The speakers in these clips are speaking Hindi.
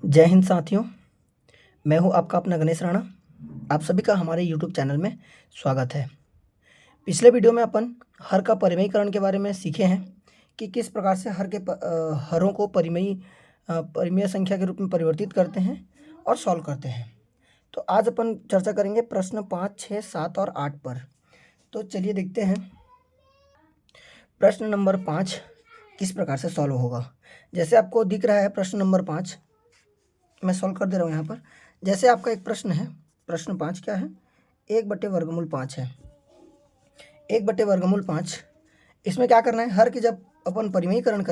जय हिंद साथियों। मैं हूं आपका अपना गणेश राणा। आप सभी का हमारे यूट्यूब चैनल में स्वागत है। पिछले वीडियो में अपन हर का परिमेयीकरण के बारे में सीखे हैं कि किस प्रकार से हरों को परिमेय संख्या के रूप में परिवर्तित करते हैं और सॉल्व करते हैं। तो आज अपन चर्चा करेंगे प्रश्न 5, 6, 7 और 8 पर। तो चलिए देखते हैं प्रश्न नंबर 5 किस प्रकार से सॉल्व होगा। जैसे आपको दिख रहा है प्रश्न नंबर 5, मैं सॉल्व कर दे रहा हूँ यहाँ पर। जैसे आपका एक प्रश्न है, प्रश्न 5 क्या है, 1/वर्गमूल 5 है। 1/वर्गमूल 5, इसमें क्या करना है, हर की जब अपन परिमेयीकरण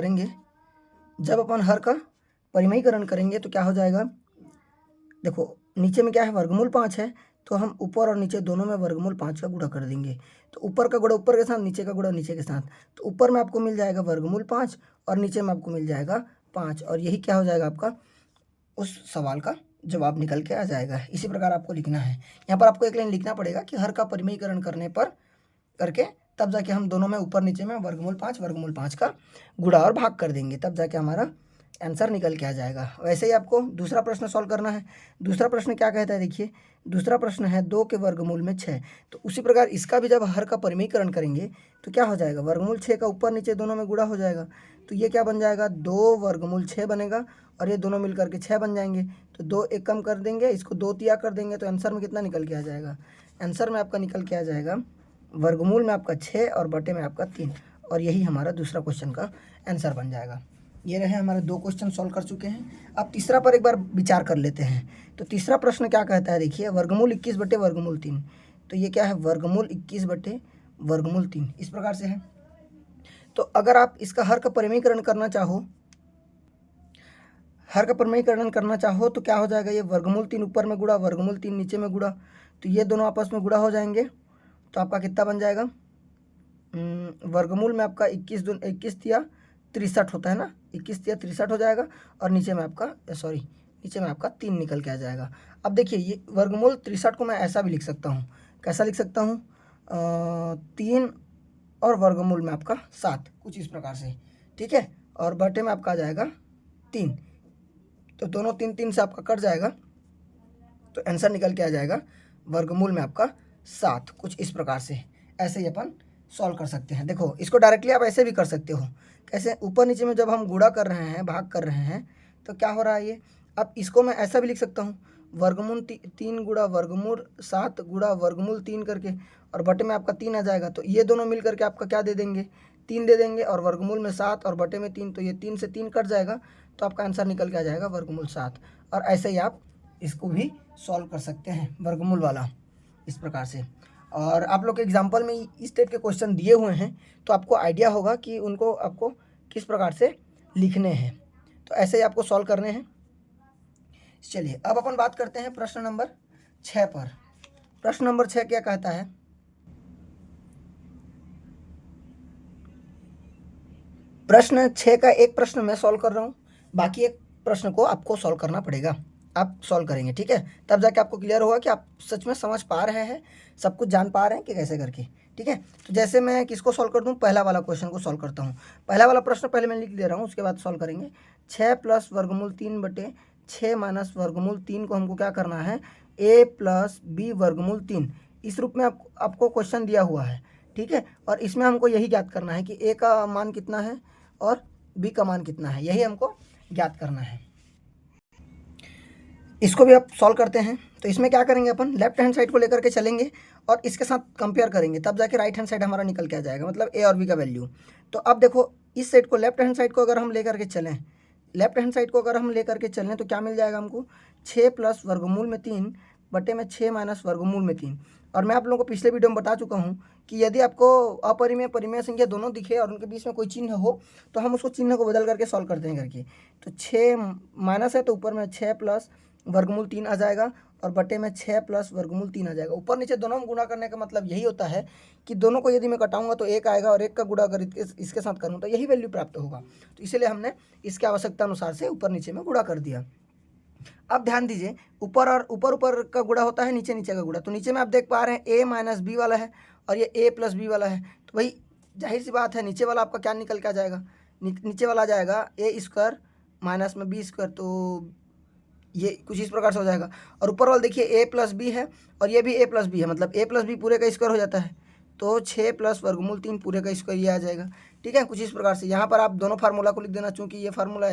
करेंगे, तो क्या हो जाएगा। देखो नीचे में क्या है, वर्गमूल 5 है, तो हम ऊपर और नीचे दोनों में वर्गमूल 5 का गुणा कर देंगे। तो ऊपर का गुणा ऊपर के साथ, नीचे का गुणा नीचे के साथ। तो ऊपर में आपको मिल जाएगा वर्गमूल 5 और नीचे में आपको मिल जाएगा 5, और यही क्या हो जाएगा, आपका उस सवाल का जवाब निकल के आ जाएगा। इसी प्रकार आपको लिखना है। यहाँ पर आपको एक लाइन लिखना पड़ेगा कि हर का परिमेयीकरण करके तब जाके हम दोनों में ऊपर नीचे में वर्गमूल 5 का गुणा और भाग कर देंगे, तब जाके हमारा आंसर निकल के आ जाएगा। वैसे ही आपको दूसरा प्रश्न सॉल्व करना है। दूसरा प्रश्न क्या कहता है, देखिए दूसरा प्रश्न है 2 के वर्गमूल में 6। तो उसी प्रकार इसका भी जब हर का परिमेयीकरण करेंगे तो क्या हो जाएगा, वर्गमूल 6 का ऊपर नीचे दोनों में गुणा हो जाएगा। तो ये क्या बन जाएगा, 2 वर्गमूल 6 बनेगा और ये दोनों मिल करके 6 बन जाएंगे। तो 2 एक कम कर देंगे, इसको 2 तिया कर देंगे, तो आंसर में कितना निकल के आ जाएगा, आंसर में आपका निकल के आ जाएगा वर्गमूल में आपका 6 और बटे में आपका 3, और यही हमारा दूसरा क्वेश्चन का आंसर बन जाएगा। ये रहे हमारे 2 क्वेश्चन सॉल्व कर चुके हैं। अब तीसरा पर एक बार विचार कर लेते हैं। तो तीसरा प्रश्न क्या कहता है, देखिए वर्गमूल 21/वर्गमूल 3। तो ये क्या है, वर्गमूल 21/वर्गमूल 3 इस प्रकार से है। तो अगर आप इसका हर का परिमेयीकरण करना चाहो तो क्या हो जाएगा, ये वर्गमूल 3 ऊपर में गुणा वर्गमूल 3 नीचे में गुणा, तो ये दोनों आपस में गुणा हो जाएंगे। तो आपका कितना बन जाएगा, वर्गमूल में आपका 21 तिया 63 होता है ना, 21 तिया 63 हो जाएगा, और नीचे में आपका 3 निकल के आ जाएगा। अब देखिए ये वर्गमूल 63 को मैं ऐसा भी लिख सकता हूँ, कैसा लिख सकता हूँ, 3 और वर्गमूल में आपका 7, कुछ इस प्रकार से, ठीक है। और बटे में आपका आ जाएगा 3, तो दोनों 3 से आपका कट जाएगा, तो आंसर निकल के आ जाएगा वर्गमूल में आपका 7, कुछ इस प्रकार से। ऐसे ही अपन सॉल्व कर सकते हैं। देखो इसको डायरेक्टली आप ऐसे भी कर सकते हो, कैसे, ऊपर नीचे में जब हम गुणा कर रहे हैं, भाग कर रहे हैं, तो क्या हो रहा है ये। अब इसको मैं ऐसा भी लिख सकता हूँ, वर्गमूल 3 गुणा वर्गमूल 7 गुणा वर्गमूल 3 करके, और बटे में आपका 3 आ जाएगा। तो ये दोनों मिल करके आपका क्या दे देंगे, 3 दे देंगे, और वर्गमूल में 7 और बटे में 3, तो ये 3 से 3 कट जाएगा, तो आपका आंसर निकल के आ जाएगा वर्गमूल 7। और ऐसे ही आप इसको भी सॉल्व कर सकते हैं, वर्गमूल वाला, इस प्रकार से। और आप लोग के एग्जाम्पल में इस टाइप के क्वेश्चन दिए हुए हैं, तो आपको आइडिया होगा कि उनको आपको किस प्रकार से लिखने हैं। तो ऐसे ही आपको सॉल्व करने हैं। चलिए अब अपन बात करते हैं प्रश्न नंबर 6 पर। प्रश्न नंबर 6 क्या कहता है, प्रश्न 6 का एक प्रश्न मैं सॉल्व कर रहा हूँ, बाकी एक प्रश्न को आपको सॉल्व करना पड़ेगा, आप सॉल्व करेंगे, ठीक है। तब जाके आपको क्लियर होगा कि आप सच में समझ पा रहे हैं, सब कुछ जान पा रहे हैं कि कैसे करके, ठीक है। तो जैसे मैं किसको सॉल्व कर दूँ, पहला वाला क्वेश्चन को सॉल्व करता हूँ। पहला वाला प्रश्न पहले मैं लिख दे रहा हूँ, उसके बाद सॉल्व करेंगे। 6 + वर्गमूल 3 बटे 6 - वर्गमूल 3 को हमको क्या करना है, a + b वर्गमूल 3, इस रूप में आपको क्वेश्चन दिया हुआ है, ठीक है। और इसमें हमको यही ज्ञात करना है कि a का मान कितना है और b का मान कितना है, यही हमको ज्ञात करना है। इसको भी आप सॉल्व करते हैं। तो इसमें क्या करेंगे, अपन लेफ्ट हैंड साइड को लेकर के चलेंगे और इसके साथ कंपेयर करेंगे, तब जाके राइट हैंड साइड हमारा निकल के आ जाएगा, मतलब a और b का वैल्यू। तो अब देखो इस साइड को, लेफ्ट हैंड साइड को अगर हम लेकर के चलें, तो क्या मिल जाएगा हमको, 6 + वर्गमूल में 3 बटे में 6 - वर्गमूल में 3। और मैं आप लोगों को पिछले वीडियो में बता चुका हूँ कि यदि आपको अपरिमेय परिमेय संख्या दोनों दिखे और उनके बीच में कोई चिन्ह हो, तो हम उसको चिन्ह को बदल करके सॉल्व करते हैं करके। तो 6 माइनस है, तो ऊपर में 6 + वर्गमूल 3 आ जाएगा, और बटे में 6 + वर्गमूल 3 आ जाएगा। ऊपर नीचे दोनों में गुणा करने का मतलब यही होता है कि दोनों को यदि मैं घटाऊंगा तो 1 आएगा, और 1 का गुणा अगर इसके साथ करूँ तो यही वैल्यू प्राप्त होगा। तो इसीलिए हमने इसके आवश्यकता अनुसार से ऊपर नीचे में गुणा कर दिया। अब ध्यान दीजिए, ऊपर का गुणा होता है, नीचे नीचे का गुणा। तो नीचे में आप देख पा रहे हैं a - b वाला है और ये a + b वाला है, तो भाई जाहिर सी बात है नीचे वाला आपका क्या निकल के आ जाएगा, नीचे वाला आ जाएगा a² - b²। तो ये कुछ इस प्रकार से हो जाएगा। और ऊपर वाला देखिए a प्लस बी है और ये भी a प्लस बी है, मतलब a प्लस बी पूरे का स्क्वायर हो जाता है, तो 6 प्लस वर्गमूल 3 पूरे का स्क्वायर ये आ जाएगा। ठीक है, कुछ इस प्रकार से यहाँ पर आप दोनों फार्मूला को लिख देना, चूँकि ये फार्मूला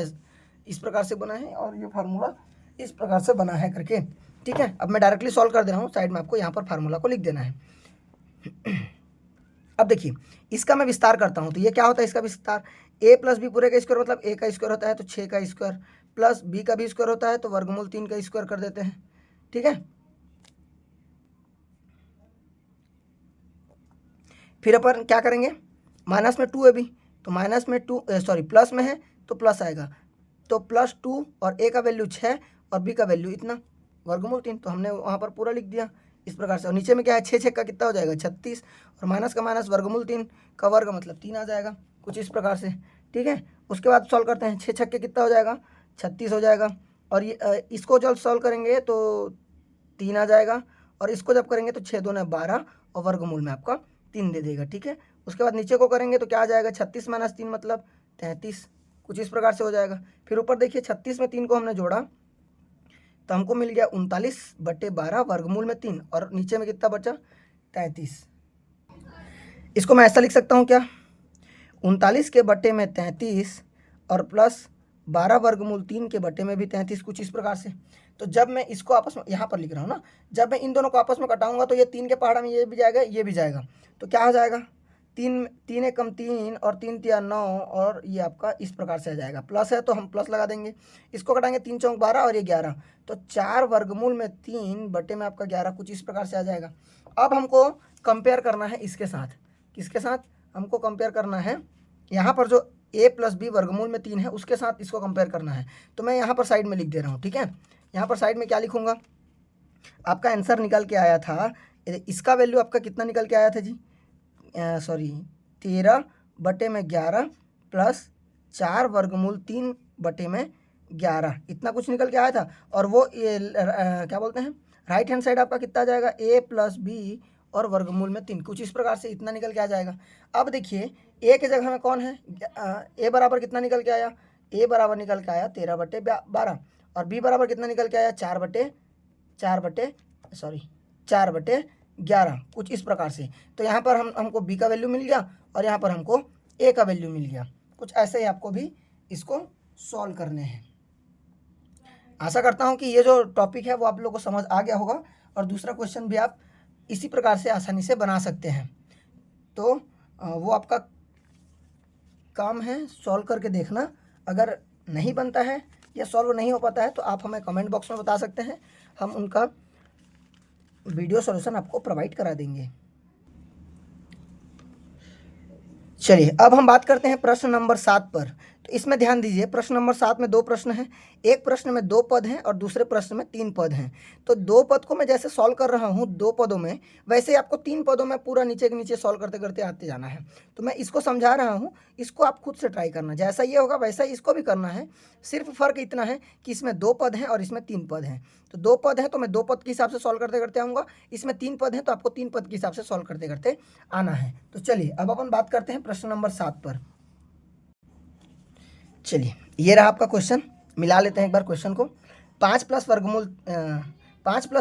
इस प्रकार से बना है और ये फार्मूला इस प्रकार से बना है करके। ठीक है, अब मैं डायरेक्टली सॉल्व कर दे रहा हूँ, साइड में आपको यहाँ पर फार्मूला को लिख देना है। अब देखिए इसका मैं विस्तार करता हूँ, तो ये क्या होता है इसका विस्तार, a प्लस बी पूरे का स्क्वायर मतलब a का स्क्वायर होता है तो 6 का स्क्वायर, प्लस b का भी स्क्वायर होता है तो वर्गमूल 3 का स्क्वायर कर देते हैं। ठीक है, फिर अपन क्या करेंगे, माइनस में 2 है भी, तो माइनस में 2 सॉरी प्लस में है तो प्लस आएगा, तो +2 और a का वैल्यू 6 और b का वैल्यू इतना वर्गमूल 3, तो हमने वहाँ पर पूरा लिख दिया इस प्रकार से। और नीचे में क्या है, 6 का कितना हो जाएगा 36, और माइनस का माइनस वर्गमूल 3 का वर्ग मतलब 3 आ जाएगा, कुछ इस प्रकार से। ठीक है, उसके बाद सॉल्व करते हैं, 6 के कितना हो जाएगा 36 हो जाएगा, और ये इसको जब सॉल्व करेंगे तो 3 आ जाएगा, और इसको जब करेंगे तो 6 दूने 12 और वर्गमूल में आपका 3 दे देगा। ठीक है, उसके बाद नीचे को करेंगे तो क्या आ जाएगा, 36 माइनस 3 मतलब 33, कुछ इस प्रकार से हो जाएगा। फिर ऊपर देखिए 36 में 3 को हमने जोड़ा तो हमको मिल गया 39/12 वर्गमूल में 3, और नीचे में कितना बचा 33। इसको मैं ऐसा लिख सकता हूँ क्या, 39 के बटे में 33 और प्लस 12 वर्गमूल 3 के बटे में भी 33, कुछ इस प्रकार से। तो जब मैं इसको आपस में यहाँ पर लिख रहा हूँ ना, जब मैं इन दोनों को आपस में कटाऊंगा तो ये 3 के पहाड़ा में ये भी जाएगा ये भी जाएगा, तो क्या हो जाएगा 3 एकम 3 और 3 तिया 9, और ये आपका इस प्रकार से आ जाएगा, प्लस है तो हम प्लस लगा देंगे, इसको कटाएंगे 3 चौक 12 और ये 11, तो 4 वर्गमूल में 3 बटे में आपका 11, कुछ इस प्रकार से आ जाएगा। अब हमको कंपेयर करना है इसके साथ, किसके साथ हमको कंपेयर करना है, यहाँ पर जो a प्लस बी वर्गमूल में 3 है उसके साथ इसको कंपेयर करना है, तो मैं यहाँ पर साइड में लिख दे रहा हूँ। ठीक है, यहाँ पर साइड में क्या लिखूँगा, आपका आंसर निकल के आया था, इसका वैल्यू आपका कितना निकल के आया था जी, सॉरी 13 बटे में 11 प्लस 4 वर्गमूल 3 बटे में 11, इतना कुछ निकल के आया था। और वो क्या बोलते हैं, राइट हैंड साइड आपका कितना आ जाएगा, a प्लस बी और वर्गमूल में 3, कुछ इस प्रकार से इतना निकल के आ जाएगा। अब देखिए a की जगह में कौन है, a बराबर कितना निकल के आया, a बराबर निकल के आया 13/12, और b बराबर कितना निकल के आया 4/11, कुछ इस प्रकार से। तो यहाँ पर हमको b का वैल्यू मिल गया और यहाँ पर हमको a का वैल्यू मिल गया, कुछ ऐसे ही आपको भी इसको सॉल्व करने हैं। आशा करता हूँ कि ये जो टॉपिक है वो आप लोगों को समझ आ गया होगा, और दूसरा क्वेश्चन भी आप इसी प्रकार से आसानी से बना सकते हैं। तो वो आपका काम है सॉल्व करके देखना, अगर नहीं बनता है या सॉल्व नहीं हो पाता है तो आप हमें कमेंट बॉक्स में बता सकते हैं, हम उनका वीडियो सॉल्यूशन आपको प्रोवाइड करा देंगे। चलिए अब हम बात करते हैं प्रश्न नंबर 7 पर। तो इसमें ध्यान दीजिए, प्रश्न नंबर 7 में 2 प्रश्न हैं, एक प्रश्न में 2 पद हैं और दूसरे प्रश्न में 3 पद हैं। तो 2 पद को मैं जैसे सॉल्व कर रहा हूँ 2 पदों में, वैसे ही आपको 3 पदों में पूरा नीचे के नीचे सॉल्व करते करते आते जाना है। तो मैं इसको समझा रहा हूँ, इसको आप खुद से ट्राई करना, जैसा ये होगा वैसा ही इसको भी करना है। सिर्फ फ़र्क इतना है कि इसमें 2 पद हैं और इसमें 3 पद हैं। तो 2 पद हैं तो मैं 2 पद के हिसाब से सॉल्व करते करते आऊँगा, इसमें 3 पद हैं तो आपको 3 पद के हिसाब से सॉल्व करते करते आना है। तो चलिए अब अपन बात करते हैं प्रश्न नंबर 7 पर। चलिए ये रहा आपका क्वेश्चन, मिला लेते हैं एक बार क्वेश्चन को। 5 प्लस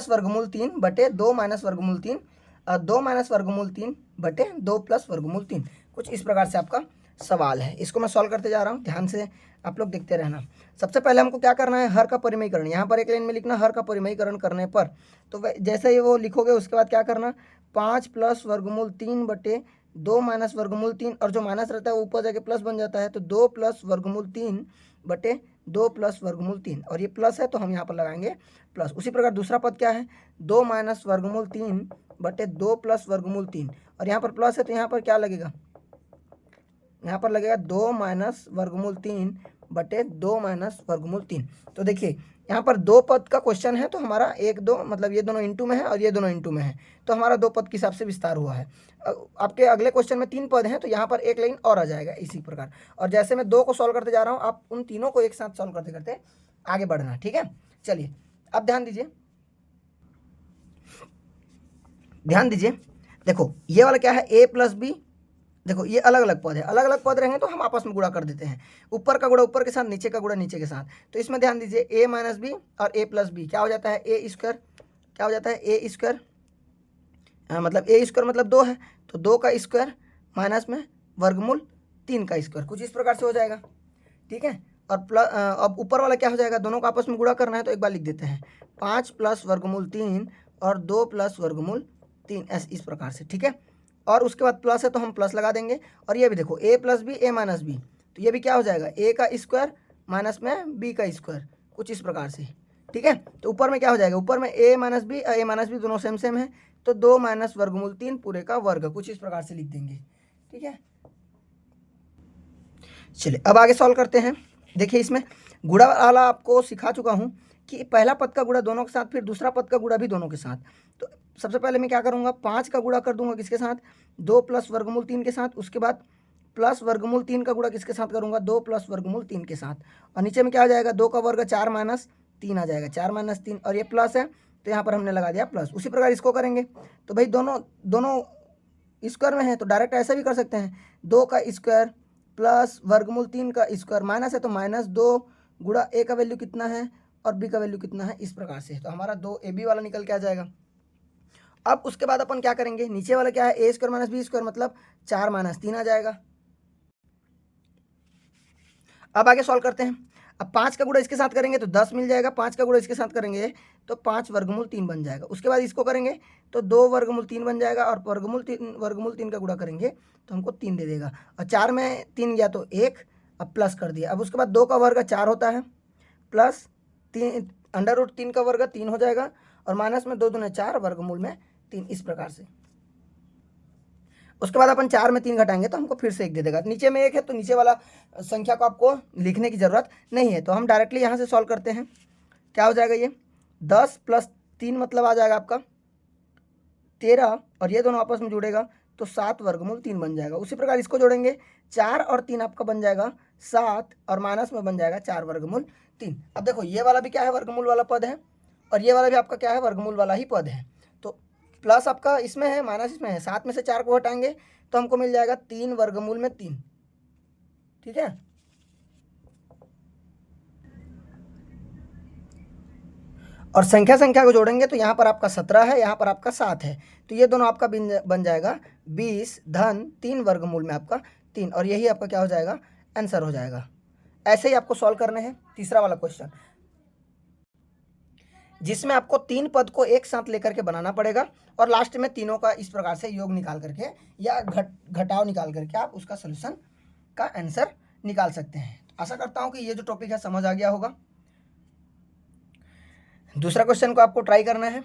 वर्गमूल 3 बटे 2 माइनस वर्गमूल 3 और 2 माइनस वर्गमूल 3 बटे 2 प्लस वर्गमूल 3, कुछ इस प्रकार से आपका सवाल है। इसको मैं सॉल्व करते जा रहा हूँ, ध्यान से आप लोग देखते रहना। सबसे पहले हमको क्या करना है, हर का परिमयीकरण, यहाँ पर एक लाइन में लिखना हर का परिमयीकरण करने पर, तो जैसे ही वो लिखोगे उसके बाद क्या करना, 5 प्लस वर्गमूल 3 बटे 2 माइनस वर्गमूल 3, और जो माइनस रहता है वो ऊपर जाके प्लस बन जाता है, तो 2 प्लस वर्गमूल 3 बटे 2 प्लस वर्गमूल 3, और ये प्लस है तो हम यहाँ पर लगाएंगे प्लस। उसी प्रकार दूसरा पद क्या है, 2 माइनस वर्गमूल 3 बटे 2 प्लस वर्गमूल 3, और यहाँ पर प्लस है तो यहाँ पर क्या लगेगा, यहाँ पर लगेगा 2 माइनस वर्गमूल 3 बटे 2 माइनस वर्गमूल 3। तो देखिए यहाँ पर 2 पद का क्वेश्चन है तो हमारा 1 2 मतलब ये दोनों इंटू में है और ये दोनों इंटू में है, तो हमारा 2 पद के हिसाब से विस्तार हुआ है। आपके अगले क्वेश्चन में 3 पद हैं तो यहाँ पर एक लाइन और आ जाएगा इसी प्रकार। और जैसे मैं 2 को सॉल्व करते जा रहा हूँ, आप उन तीनों को एक साथ सॉल्व करते करते आगे बढ़ना, ठीक है। चलिए अब ध्यान दीजिए, देखो ये वाला क्या है, a प्लस बी देखो ये अलग अलग पद है, अलग अलग पद रहेंगे तो हम आपस में गुणा कर देते हैं। ऊपर का गुणा ऊपर के साथ, नीचे का गुणा नीचे के साथ। तो इसमें ध्यान दीजिए a माइनस बी और a प्लस बी क्या हो जाता है, ए स्क्वायर। क्या हो जाता है, ए स्क्वायर। मतलब ए स्क्वायर मतलब 2 है, तो 2 का स्क्वायर माइनस में वर्गमूल 3 का स्क्वायर, कुछ इस प्रकार से हो जाएगा। ठीक है, और प्लस अब ऊपर वाला क्या हो जाएगा, दोनों को आपस में गुणा करना है तो एक बार लिख देते हैं 5 प्लस वर्गमूल 3 और 2 प्लस वर्गमूल 3, इस प्रकार से। ठीक है, और उसके बाद प्लस है तो हम प्लस लगा देंगे। और ये भी देखो a plus b a minus b, तो ये भी क्या हो जाएगा, a का स्क्वायर माइनस में b का स्क्वायर, कुछ इस प्रकार से। ठीक है, तो ऊपर में क्या हो जाएगा, ऊपर में a माइनस बी दोनों सेम सेम है, तो 2 माइनस वर्गमूल 3 पूरे का वर्ग, कुछ इस प्रकार से लिख देंगे। ठीक है, चलिए अब आगे सॉल्व करते हैं। देखिए इसमें गुणा वाला आपको सिखा चुका हूँ कि पहला पद का गुणा दोनों के साथ, फिर दूसरा पद का गुणा भी दोनों के साथ। तो सबसे पहले मैं क्या करूँगा, 5 का गुणा कर दूंगा किसके साथ, 2 प्लस वर्गमूल 3 के साथ। उसके बाद प्लस वर्गमूल 3 का गुणा किसके साथ करूँगा, 2 प्लस वर्गमूल 3 के साथ। और नीचे में क्या आ जाएगा, 2 का वर्ग 4 माइनस 3 आ जाएगा, 4 माइनस 3, और ये प्लस है तो यहाँ पर हमने लगा दिया प्लस। उसी प्रकार इसको करेंगे तो भाई दोनों स्क्वायर में है तो डायरेक्ट ऐसा भी कर सकते हैं, 2 का स्क्वायर प्लस वर्गमूल 3 का स्क्वायर, माइनस है तो -2 गुणा a का वैल्यू कितना है और b का वैल्यू कितना है, इस प्रकार से। तो हमारा 2ab वाला निकल के आ जाएगा। अब उसके बाद अपन क्या करेंगे, नीचे वाला क्या है, a square minus b square मतलब 4 माइनस 3 आ जाएगा। अब आगे सॉल्व करते हैं। अब 5 का गुणा इसके साथ करेंगे तो 10 मिल जाएगा, 5 का गुणा इसके साथ करेंगे तो 5 वर्गमूल 3 बन जाएगा। उसके बाद इसको करेंगे तो 2 वर्गमूल 3 बन जाएगा, और वर्गमूल 3 का गुणा करेंगे तो हमको 3 दे देगा। और 4 में 3 गया तो 1, अब प्लस कर दिया। अब उसके बाद 2 का वर्ग 4 होता है, प्लस 3 अंडर रूट 3 का वर्ग 3 हो जाएगा, और माइनस में 2 दूने 4 वर्गमूल में 3, इस प्रकार से। उसके बाद अपन 4 में 3 घटाएंगे तो हमको फिर से 1 दे देगा। नीचे में 1 है तो नीचे वाला संख्या को आपको लिखने की ज़रूरत नहीं है, तो हम डायरेक्टली यहाँ से सॉल्व करते हैं। क्या हो जाएगा, ये 10 प्लस 3 मतलब आ जाएगा आपका 13, और ये दोनों आपस में जुड़ेगा तो 7 वर्गमूल 3 बन जाएगा। उसी प्रकार इसको जोड़ेंगे, 4 और 3 आपका बन जाएगा 7, और माइनस में बन जाएगा 4 वर्गमूल 3। अब देखो ये वाला भी क्या है, वर्गमूल वाला पद है, और ये वाला भी आपका क्या है, वर्गमूल वाला ही पद है। तो प्लस आपका इसमें है, माइनस इसमें है, 7 में से 4 को हटाएंगे तो हमको मिल जाएगा 3 वर्गमूल में 3। ठीक है, और संख्या को जोड़ेंगे तो यहाँ पर आपका 17 है, यहाँ पर आपका 7 है, तो ये दोनों आपका बन जाएगा 20 धन 3 वर्गमूल में आपका 3, और यही आपका क्या हो जाएगा, आंसर हो जाएगा। ऐसे ही आपको सॉल्व करने हैं तीसरा वाला क्वेश्चन, जिसमें आपको 3 पद को एक साथ लेकर के बनाना पड़ेगा, और लास्ट में तीनों का इस प्रकार से योग निकाल करके या घटाव निकाल करके आप उसका सोल्यूशन का आंसर निकाल सकते हैं। आशा करता हूँ कि ये जो टॉपिक है समझ आ गया होगा। दूसरा क्वेश्चन को आपको ट्राई करना है,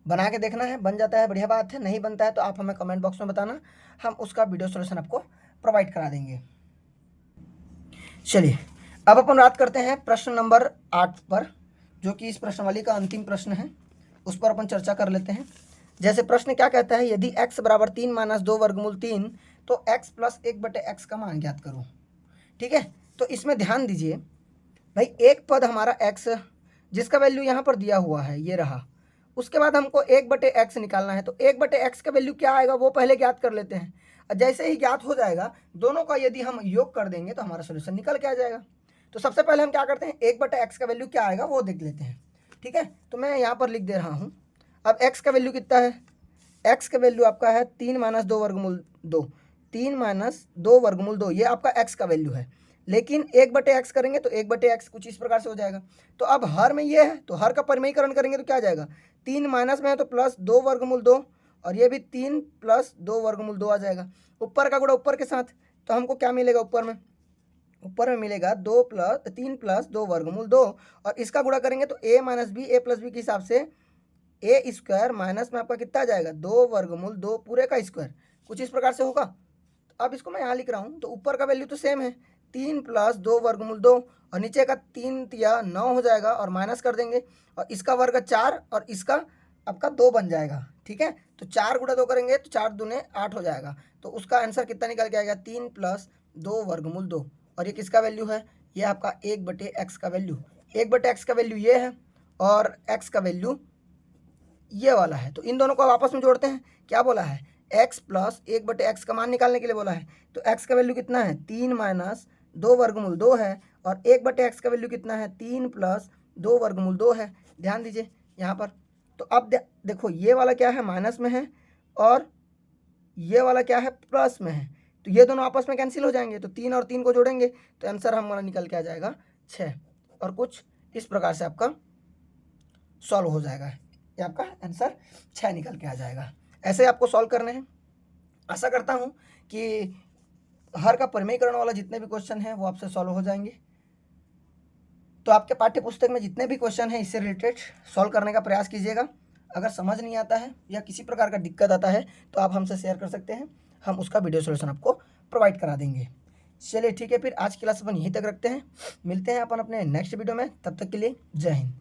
बना के देखना है, बन जाता है बढ़िया बात है, नहीं बनता है तो आप हमें कमेंट बॉक्स में बताना, हम उसका वीडियो सोल्यूशन आपको प्रोवाइड करा देंगे। चलिए अब अपन बात करते हैं प्रश्न नंबर 8 पर, जो कि इस प्रश्नावली का अंतिम प्रश्न है, उस पर अपन चर्चा कर लेते हैं। जैसे प्रश्न क्या कहता है, यदि x बराबर 3 माइनस 2 वर्गमूल 3 तो x प्लस 1/x का मान ज्ञात करो। ठीक है, तो इसमें ध्यान दीजिए भाई, एक पद हमारा x जिसका वैल्यू यहाँ पर दिया हुआ है, ये रहा। उसके बाद हमको 1/x निकालना है, तो 1/x का वैल्यू क्या आएगा वो पहले ज्ञात कर लेते हैं। जैसे ही ज्ञात हो जाएगा, दोनों का यदि हम योग कर देंगे तो हमारा सोल्यूशन निकल के आ जाएगा। तो सबसे पहले हम क्या करते हैं, 1/x का वैल्यू क्या आएगा वो देख लेते हैं। ठीक है, तो मैं यहाँ पर लिख दे रहा हूँ। अब x का वैल्यू कितना है, x का वैल्यू आपका है 3 माइनस 2 वर्गमूल 2, 3 माइनस 2 वर्गमूल 2, ये आपका x का वैल्यू है। लेकिन 1/x करेंगे तो 1/x कुछ इस प्रकार से हो जाएगा। तो अब हर में ये है तो हर का परिमयीकरण करेंगे तो क्या आ जाएगा, 3 माइनस में है तो प्लस 2 वर्गमूल 2, और ये भी 3 प्लस 2 वर्गमूल 2 आ जाएगा। ऊपर का गुणा ऊपर के साथ, तो हमको क्या मिलेगा, ऊपर में मिलेगा 3 प्लस 2 वर्गमूल 2, और इसका गुणा करेंगे तो a minus b, a plus b के हिसाब से a स्क्वायर माइनस में आपका कितना आ जाएगा, 2 वर्गमूल 2 पूरे का स्क्वायर, कुछ इस प्रकार से होगा। तो अब इसको मैं यहाँ लिख रहा हूँ, तो ऊपर का वैल्यू तो सेम है, 3 प्लस 2 वर्गमूल 2, और नीचे का 3 तिया 9 हो जाएगा, और माइनस कर देंगे, और इसका वर्ग 4 और इसका आपका 2 बन जाएगा। ठीक है, तो 4 गुणा 2 करेंगे तो 4 दूने 8 हो जाएगा। तो उसका आंसर कितना निकल के आएगा, 3 प्लस 2 वर्गमूल 2, और ये किसका वैल्यू है, ये आपका 1/x का वैल्यू, 1/x का वैल्यू ये है, और x का वैल्यू ये वाला है। तो इन दोनों को आपस में जोड़ते हैं, क्या बोला है, एक्स प्लस 1/x का मान निकालने के लिए बोला है। तो x का वैल्यू कितना है 3 माइनस 2 वर्गमूल 2 है, और 1/x का वैल्यू कितना है 3 प्लस 2 वर्गमूल 2 है। ध्यान दीजिए यहाँ पर। तो अब देखो ये वाला क्या है माइनस में है, और ये वाला क्या है प्लस में है, तो ये दोनों आपस में कैंसिल हो जाएंगे। तो 3 और 3 को जोड़ेंगे तो आंसर हमारा निकल के आ जाएगा 6। और कुछ इस प्रकार से आपका सॉल्व हो जाएगा, ये आपका आंसर 6 निकल के आ जाएगा। ऐसे आपको सॉल्व करने हैं। आशा करता हूँ कि हर का परिमेयकरण वाला जितने भी क्वेश्चन हैं वो आपसे सॉल्व हो जाएंगे। तो आपके पाठ्य पुस्तक में जितने भी क्वेश्चन हैं इससे रिलेटेड सॉल्व करने का प्रयास कीजिएगा। अगर समझ नहीं आता है या किसी प्रकार का दिक्कत आता है तो आप हमसे शेयर कर सकते हैं, हम उसका वीडियो सॉल्यूशन आपको प्रोवाइड करा देंगे। चलिए ठीक है, फिर आज की क्लास अपन यहीं तक रखते हैं। मिलते हैं अपन अपने नेक्स्ट वीडियो में, तब तक के लिए जय हिंद।